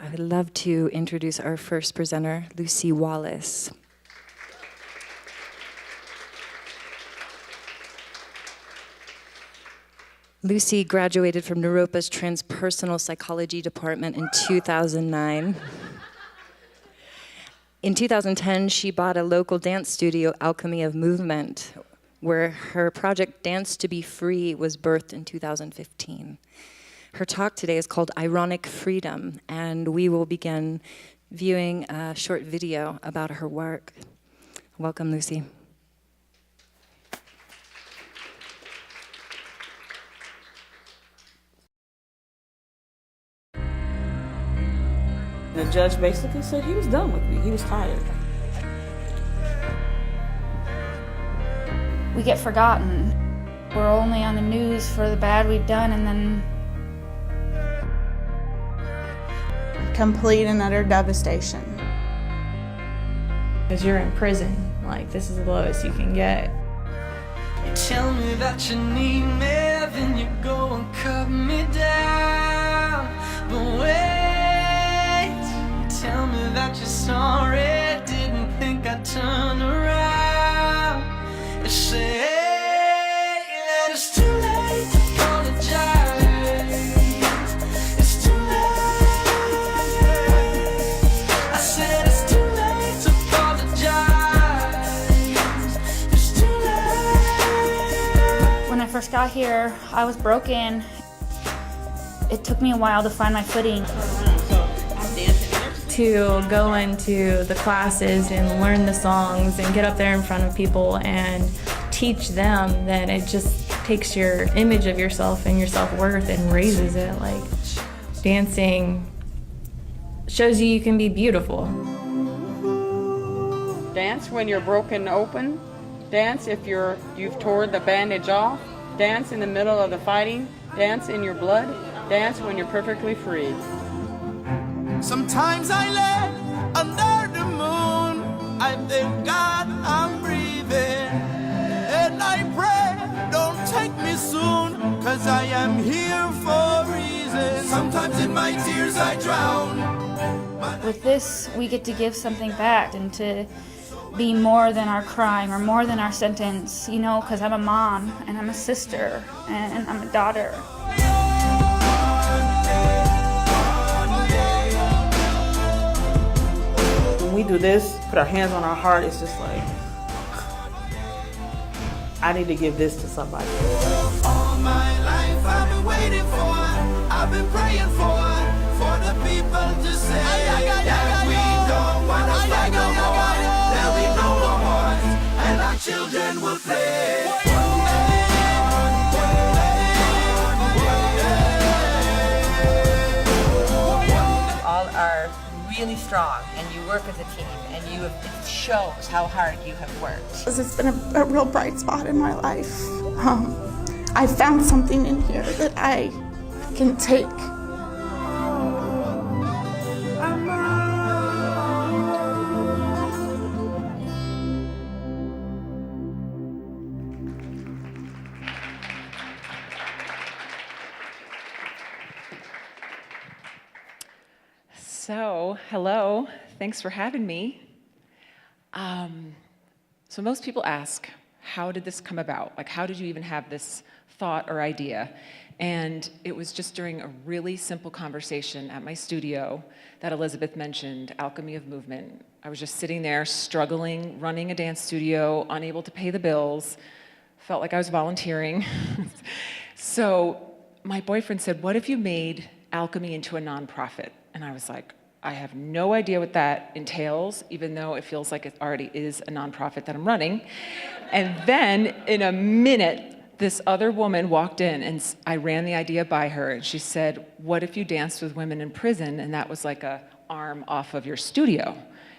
I would love to introduce our first presenter, Lucy Wallace. Lucy graduated from Naropa's Transpersonal Psychology Department in 2009. In 2010, she bought a local dance studio, Alchemy of Movement, where her project Dance to Be Free was birthed in 2015. Her talk today is called Ironic Freedom, and we will begin viewing a short video about her work. Welcome, Lucy. The judge basically said he was done with me. He was tired. We get forgotten. We're only on the news for the bad we've done, and then complete and utter devastation. Because you're in prison, like this is the lowest you can get. You tell me that you need me, then you go and cut me down. But wait, you tell me that you're sorry, didn't think I'd turn around. You say that it's too late to apologize. It's too late. I said it's too late to apologize. It's too late. when I first got here, I was broken. It took me a while to find my footing. To go into the classes and learn the songs and get up there in front of people and teach them, then it just takes your image of yourself and your self-worth and raises it. Like dancing shows you can be beautiful. Dance when you're broken open. Dance if you've torn the bandage off. Dance in the middle of the fighting. Dance in your blood. Dance when you're perfectly free. Sometimes I lay under the moon. I thank God I'm breathing. And I pray, don't take me soon, 'cause I am here for a reason. Sometimes in my tears I drown. With this, we get to give something back and to be more than our crime or more than our sentence, you know, because I'm a mom and I'm a sister and I'm a daughter. When we do this, put our hands on our heart, it's just like, I need to give this to somebody. All my life I've been waiting for, I've been praying for the people to say that we don't want to fight no more. There'll be no more wars, and our children will play. All are really strong, and you work as a team, and it shows how hard you have worked. It's been a real bright spot in my life. I found something in here that I can take. So, hello, thanks for having me. So most people ask, how did this come about? Like, how did you even have this thought or idea? And it was just during a really simple conversation at my studio that Elizabeth mentioned, Alchemy of Movement. I was just sitting there struggling, running a dance studio, unable to pay the bills, felt like I was volunteering. So my boyfriend said, what if you made Alchemy into a nonprofit? And I was like, I have no idea what that entails, even though it feels like it already is a nonprofit that I'm running. And then in a minute, this other woman walked in and I ran the idea by her and she said, what if you danced with women in prison and that was like a arm off of your studio?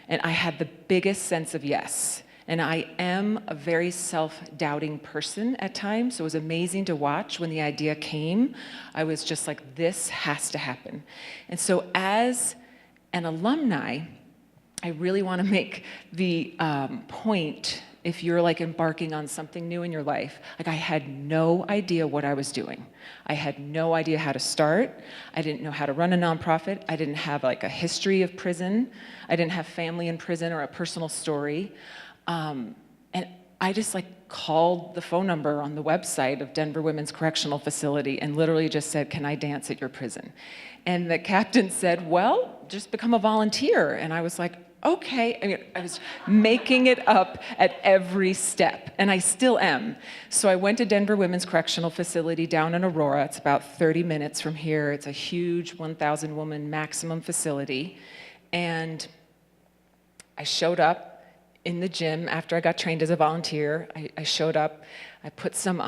And I had the biggest sense of yes. And I am a very self-doubting person at times, so it was amazing to watch when the idea came. I was just like, this has to happen. And so as an alumni, I really want to make the point if you're like embarking on something new in your life. Like I had no idea what I was doing. I had no idea how to start. I didn't know how to run a nonprofit. I didn't have like a history of prison. I didn't have family in prison or a personal story. And I just like called the phone number on the website of Denver Women's Correctional Facility and literally just said, "Can I dance at your prison?" And the captain said, "Well, just become a volunteer." And I was like, okay. I mean, I was making it up at every step, and I still am. So I went to Denver Women's Correctional Facility down in Aurora. It's about 30 minutes from here. It's a huge 1,000 woman maximum facility. And I showed up in the gym after I got trained as a volunteer. I showed up, I put some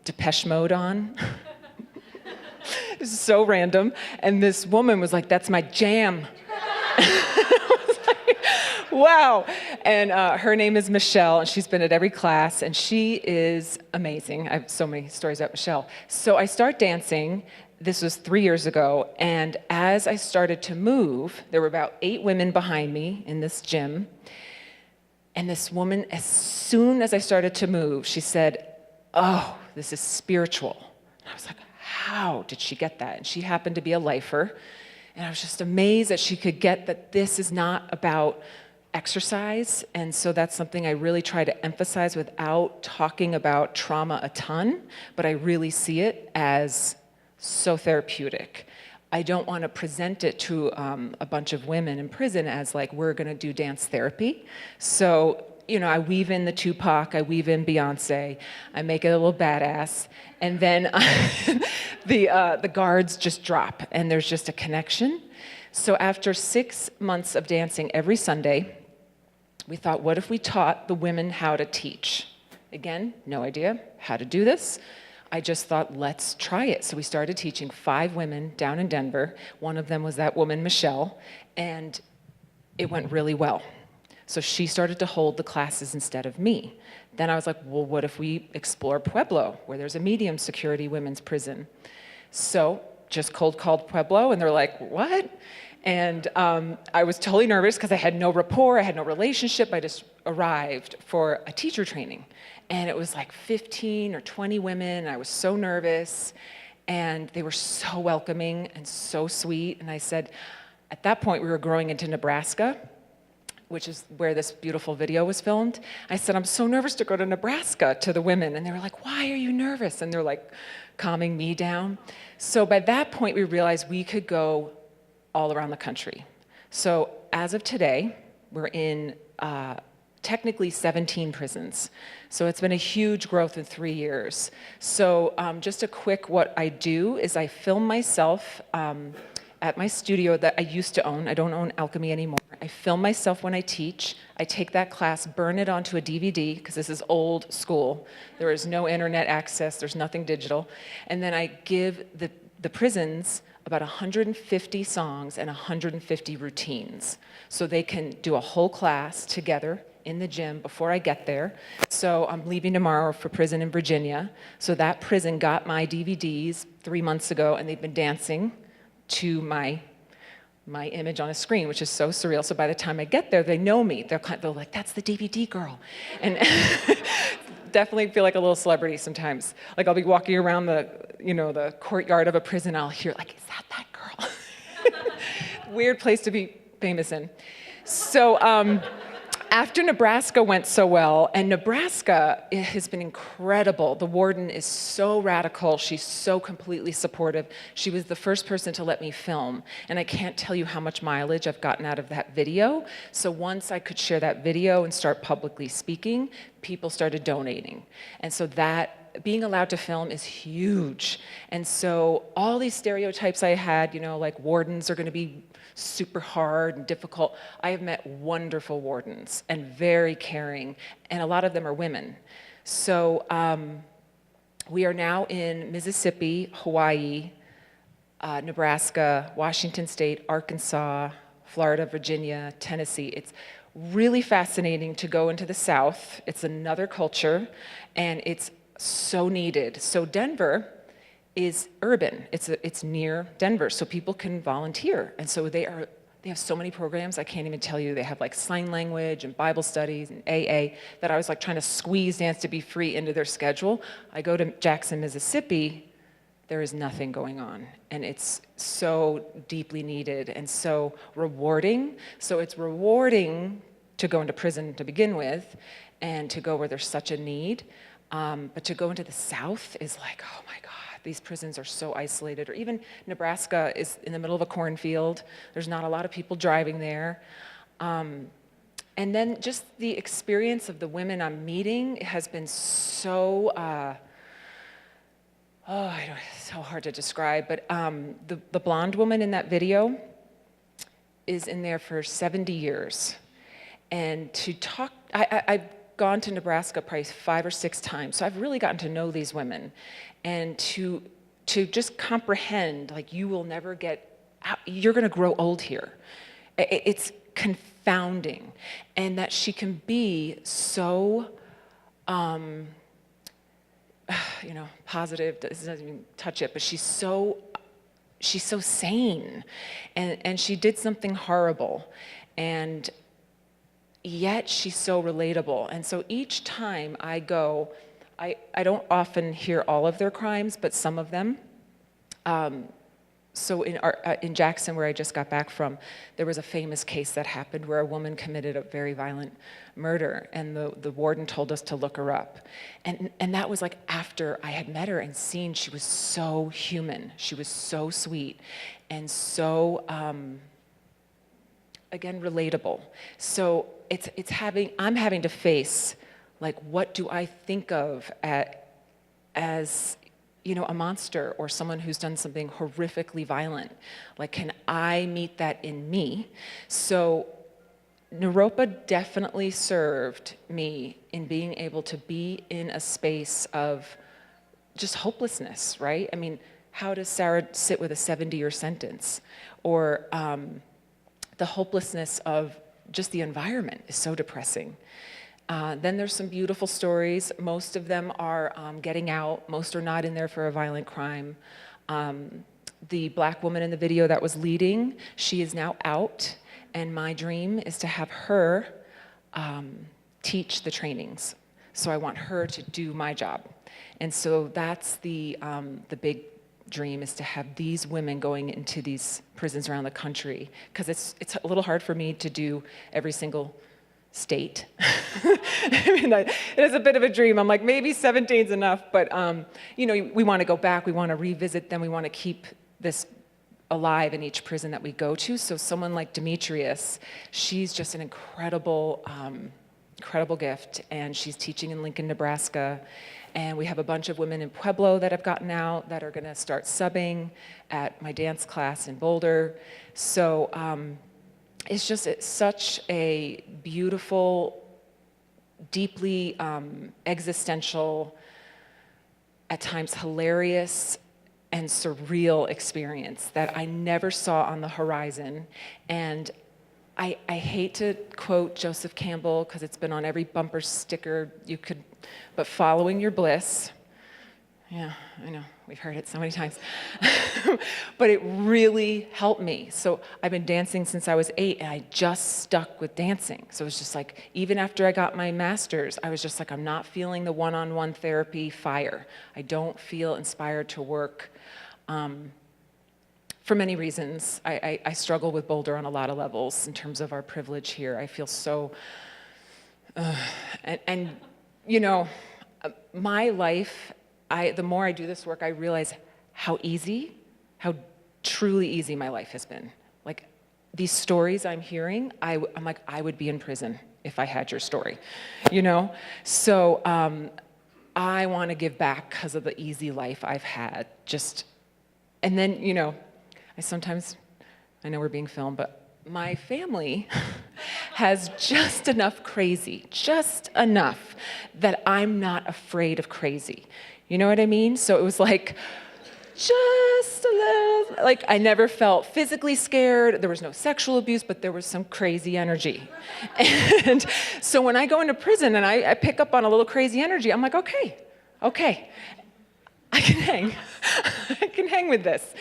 Depeche Mode on. This is so random. And this woman was like, "That's my jam." I was like, wow. And her name is Michelle, and she's been at every class, and she is amazing. I have so many stories about Michelle. So I start dancing. This was 3 years ago, and as I started to move, there were about 8 women behind me in this gym. And this woman, as soon as I started to move, she said, "Oh, this is spiritual." And I was like, how did she get that? And she happened to be a lifer. And I was just amazed that she could get that this is not about exercise. And so that's something I really try to emphasize without talking about trauma a ton, but I really see it as so therapeutic. I don't want to present it to a bunch of women in prison as like, we're going to do dance therapy. So, you know, I weave in the Tupac, I weave in Beyonce, I make it a little badass, and then the guards just drop, and there's just a connection. So after 6 months of dancing every Sunday, we thought, what if we taught the women how to teach? Again, no idea how to do this. I just thought, let's try it. So we started teaching 5 women down in Denver. One of them was that woman, Michelle, and it went really well. So she started to hold the classes instead of me. Then I was like, well, what if we explore Pueblo, where there's a medium security women's prison? So just cold called Pueblo, and they're like, what? And I was totally nervous because I had no rapport, I had no relationship. I just arrived for a teacher training. And it was like 15 or 20 women, and I was so nervous. And they were so welcoming and so sweet. And I said, at that point, we were growing into Nebraska, which is where this beautiful video was filmed. I said, I'm so nervous to go to Nebraska, to the women. And they were like, why are you nervous? And they're like calming me down. So by that point, we realized we could go all around the country. So as of today, we're in technically 17 prisons. So it's been a huge growth in 3 years. So just a quick, what I do is I film myself at my studio that I used to own. I don't own Alchemy anymore. I film myself when I teach. I take that class, burn it onto a DVD, because this is old school. There is no internet access, there's nothing digital. And then I give the prisons about 150 songs and 150 routines. So they can do a whole class together in the gym before I get there. So I'm leaving tomorrow for prison in Virginia. So that prison got my DVDs 3 months ago, and they've been dancing to my image on a screen, which is so surreal. So by the time I get there, they know me. They're like, that's the DVD girl. And definitely feel like a little celebrity sometimes. Like I'll be walking around the courtyard of a prison, I'll hear like, is that girl? Weird place to be famous in. So after Nebraska went so well, and Nebraska has been incredible. The warden is so radical. She's so completely supportive. She was the first person to let me film. And I can't tell you how much mileage I've gotten out of that video. So once I could share that video and start publicly speaking, people started donating. And so that, being allowed to film is huge. And so all these stereotypes I had, like wardens are gonna be super hard and difficult. I have met wonderful wardens and very caring, and a lot of them are women. So we are now in Mississippi, Hawaii, Nebraska, Washington State, Arkansas, Florida, Virginia, Tennessee. It's really fascinating to go into the South. It's another culture, and it's so needed. So Denver is urban. It's near Denver, so people can volunteer. And so they They have so many programs, I can't even tell you. They have like sign language and Bible studies and AA that I was like trying to squeeze Dance to Be Free into their schedule. I go to Jackson, Mississippi, there is nothing going on. And it's so deeply needed and so rewarding. So it's rewarding to go into prison to begin with and to go where there's such a need. But to go into the South is like, oh my God. These prisons are so isolated. Or even Nebraska is in the middle of a cornfield. There's not a lot of people driving there. And then just the experience of the women I'm meeting has been so, it's so hard to describe. But the blonde woman in that video is in there for 70 years. And to talk, I've gone to Nebraska probably 5 or 6 times, so I've really gotten to know these women. And to just comprehend, like, you will never get out, you're gonna grow old here. It's confounding. And that she can be so, positive, doesn't even touch it, but she's so sane. And she did something horrible. And yet she's so relatable. And so each time I go, I don't often hear all of their crimes, but some of them. So in Jackson, where I just got back from, there was a famous case that happened where a woman committed a very violent murder, and the warden told us to look her up. And that was like after I had met her and seen she was so human. She was so sweet and so, again, relatable. So I'm having to face, like, what do I think of as a monster or someone who's done something horrifically violent? Like, can I meet that in me? So Naropa definitely served me in being able to be in a space of just hopelessness, right? I mean, how does Sarah sit with a 70-year sentence? Or the hopelessness of just the environment is so depressing. Then there's some beautiful stories. Most of them are getting out. Most are not in there for a violent crime. The black woman in the video that was leading, she is now out, and my dream is to have her teach the trainings. So I want her to do my job. And so that's the big dream, is to have these women going into these prisons around the country, because it's a little hard for me to do every single state. I mean, it is a bit of a dream. I'm like, maybe 17's enough, but we want to go back, we want to revisit them, we want to keep this alive in each prison that we go to. So someone like Demetrius, she's just an incredible gift, and she's teaching in Lincoln, Nebraska. And we have a bunch of women in Pueblo that have gotten out that are going to start subbing at my dance class in Boulder. So it's such a beautiful, deeply existential, at times hilarious and surreal experience that I never saw on the horizon. And I hate to quote Joseph Campbell, because it's been on every bumper sticker you could, but following your bliss. Yeah, I know, we've heard it so many times. But it really helped me. So I've been dancing since I was 8, and I just stuck with dancing. So it was just like, even after I got my master's, I was just like, I'm not feeling the one-on-one therapy fire. I don't feel inspired to work. For many reasons. I struggle with Boulder on a lot of levels in terms of our privilege here. I feel so, my life, the more I do this work, I realize how truly easy my life has been. Like, these stories I'm hearing, I'm like, I would be in prison if I had your story, So I want to give back because of the easy life I've had. And then, I know we're being filmed, but my family has just enough crazy, just enough that I'm not afraid of crazy. You know what I mean? So it was like, just a little, like, I never felt physically scared. There was no sexual abuse, but there was some crazy energy. And so when I go into prison and I pick up on a little crazy energy, I'm like, okay, I can hang. I can hang with this.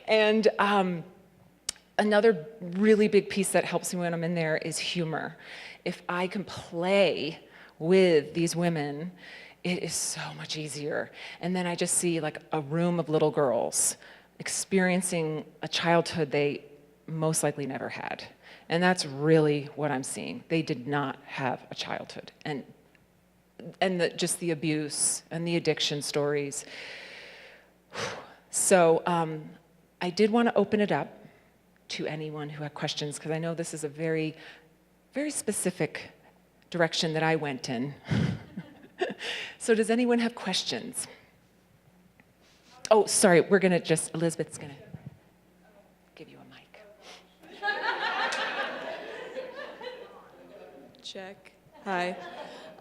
And another really big piece that helps me when I'm in there is humor. If I can play with these women, it is so much easier. And then I just see like a room of little girls experiencing a childhood they most likely never had. And that's really what I'm seeing. They did not have a childhood. And just the abuse and the addiction stories. So I did want to open it up to anyone who had questions, because I know this is a very, very specific direction that I went in. So does anyone have questions? Oh, sorry, we're going to just, Elizabeth's going to give you a mic. Check. Hi.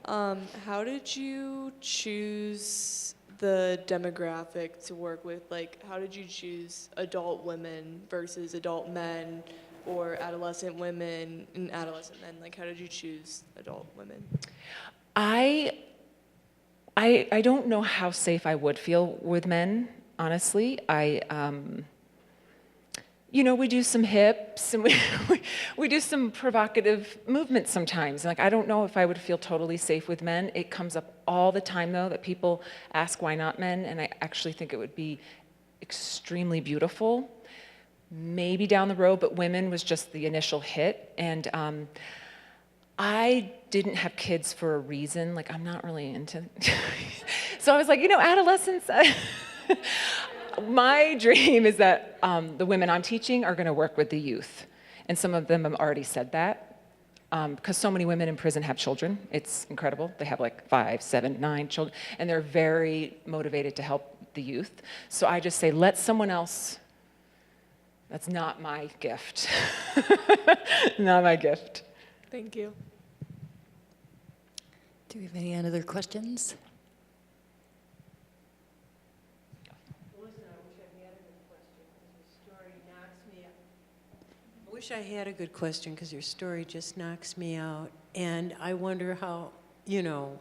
How did you choose the demographic to work with? Like, how did you choose adult women versus adult men, or adolescent women and adolescent men? Like, how did you choose adult women? I don't know how safe I would feel with men, honestly. We do some hips and we do some provocative movements sometimes. Like, I don't know if I would feel totally safe with men. It comes up all the time, though, that people ask why not men, and I actually think it would be extremely beautiful. Maybe down the road, but women was just the initial hit. And I didn't have kids for a reason. Like, I'm not really into so I was like, adolescence. My dream is that the women I'm teaching are going to work with the youth. And some of them have already said that, because so many women in prison have children. It's incredible. They have like 5, 7, 9 children, and they're very motivated to help the youth. So I just say, let someone else. That's not my gift. Not my gift. Thank you. Do we have any other questions? I wish I had a good question, because your story just knocks me out. And I wonder how, you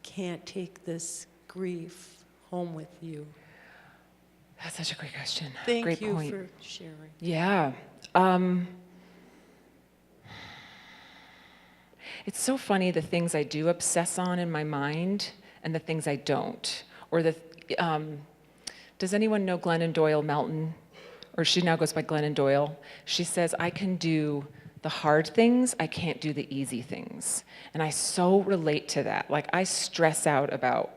can't take this grief home with you. That's such a great question. Thank great you point. for sharing. Yeah. It's so funny, the things I do obsess on in my mind and the things I don't. Or does anyone know Glennon Doyle Melton? Or she now goes by Glennon Doyle. She says, I can do the hard things, I can't do the easy things. And I so relate to that. Like, I stress out about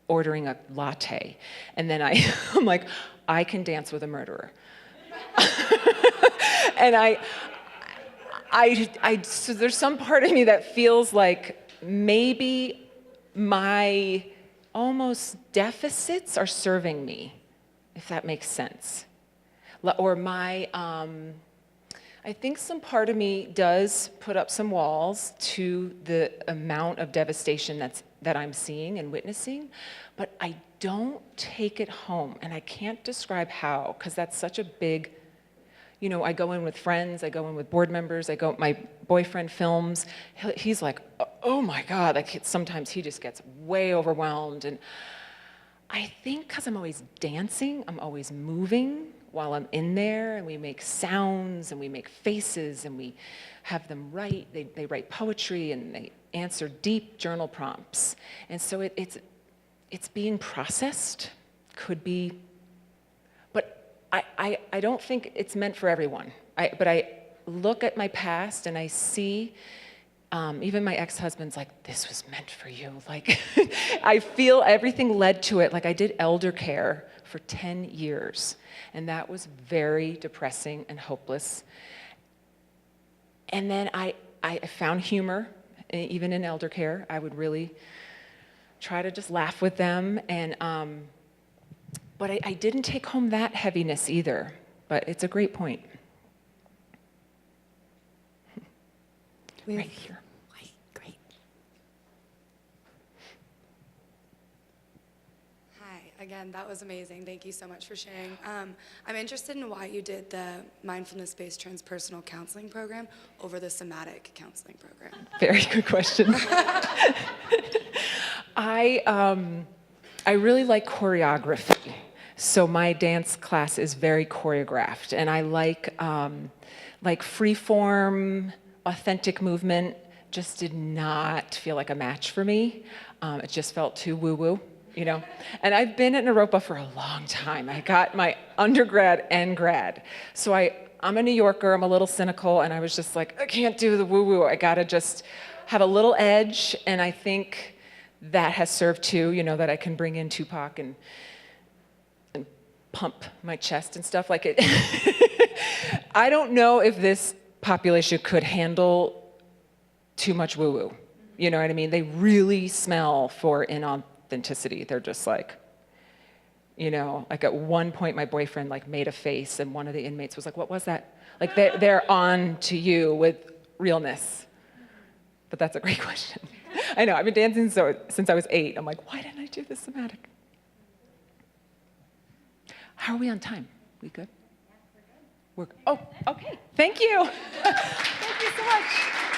ordering a latte. And then I'm like, I can dance with a murderer. And so there's some part of me that feels like maybe my almost deficits are serving me, if that makes sense. Or I think some part of me does put up some walls to the amount of devastation that I'm seeing and witnessing, but I don't take it home, and I can't describe how, because that's such a big, I go in with friends, I go in with board members, my boyfriend films, he's like, oh my God, like sometimes he just gets way overwhelmed, and I think because I'm always dancing, I'm always moving while I'm in there, and we make sounds, and we make faces, and we have them write, they write poetry, and they answer deep journal prompts. And so it's being processed, could be, but I don't think it's meant for everyone. But I look at my past and I see, even my ex-husband's like, this was meant for you. Like, I feel everything led to it. Like, I did elder care for 10 years, and that was very depressing and hopeless. And then I found humor, even in elder care. I would really try to just laugh with them, and but I didn't take home that heaviness either. But it's a great point. Right here. Great. Hi, again, that was amazing. Thank you so much for sharing. I'm interested in why you did the mindfulness-based transpersonal counseling program over the somatic counseling program. Very good question. I really like choreography. So my dance class is very choreographed, and I like free form, authentic movement. Just did not feel like a match for me. It just felt too woo-woo, you know? And I've been at Naropa for a long time. I got my undergrad and grad. So I'm a New Yorker, I'm a little cynical, and I was just like, I can't do the woo-woo. I gotta just have a little edge, and I think that has served too, you know, that I can bring in Tupac and pump my chest and stuff like it. I don't know if this population could handle too much woo-woo. You know what I mean? They really smell for inauthenticity. They're just like, you know, like at one point my boyfriend like made a face and one of the inmates was like, what was that? Like they're on to you with realness. But that's a great question. I know, I've been dancing since I was 8. I'm like, why didn't I do the somatic? How are we on time? We good? We're good. Oh, okay. Thank you. Thank you so much.